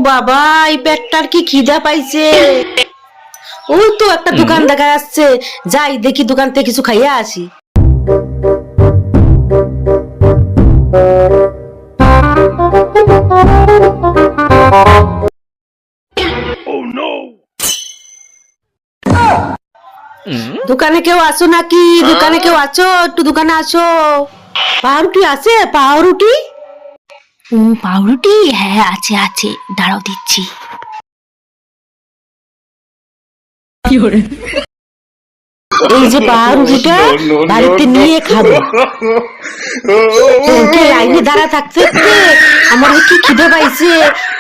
বাবা, এই পেটটার কি খিদা পাইছে। ওই তো একটা দোকান দেখা যাচ্ছে, যাই দেখি দোকান থেকে কিছু খাইয়া আসি। দোকানে কেউ আসো নাকি? দোকানে কেউ আছো? একটু দোকানে আসো। পাউরুটি আছে? পাউরুটি? পাউরুটি? হ্যাঁ আছে আছে, দাঁড়াও দিচ্ছি। এই যে পাউরুটিটা বাড়িতে নিয়ে খাবো। ওকে লাইনে দাঁড়া থাকতে থাকতে আমার যে কি খিদে পাইছে।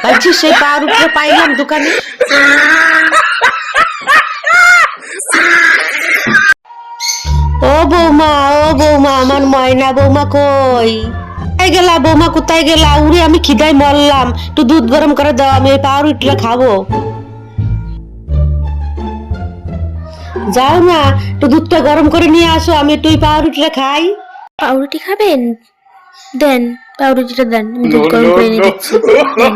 ভাবছি সেই পাউরুটিটা পাইলাম দোকানে। ও বৌমা, ও বৌমা, আমার ময়না বৌমা কই? কোথায় গেলা বৌমা, কোথায় গেলা? উড়ে আমি খিদায় মরলাম, একটু দুধ গরম করে দাও, আমি এই পাউরুটিটা খাবো। যাও না, একটু দুধটা গরম করে নিয়ে আসো, আমি একটু এই পাউরুটিটা খাই। পাউরুটি খাবেন? দেন, পাউরুটিটা দেন, আমি দুধ গরম করে এনে দিচ্ছি। দেন।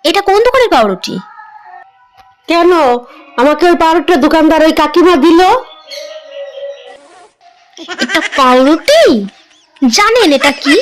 এটা কোন দোকানের পাউরুটি? কেন, আমাকে ওই পাউরুটিটা দোকানদার ওই কাকিমা দিল। এটা পাউরুটি? জানেন এটা কি?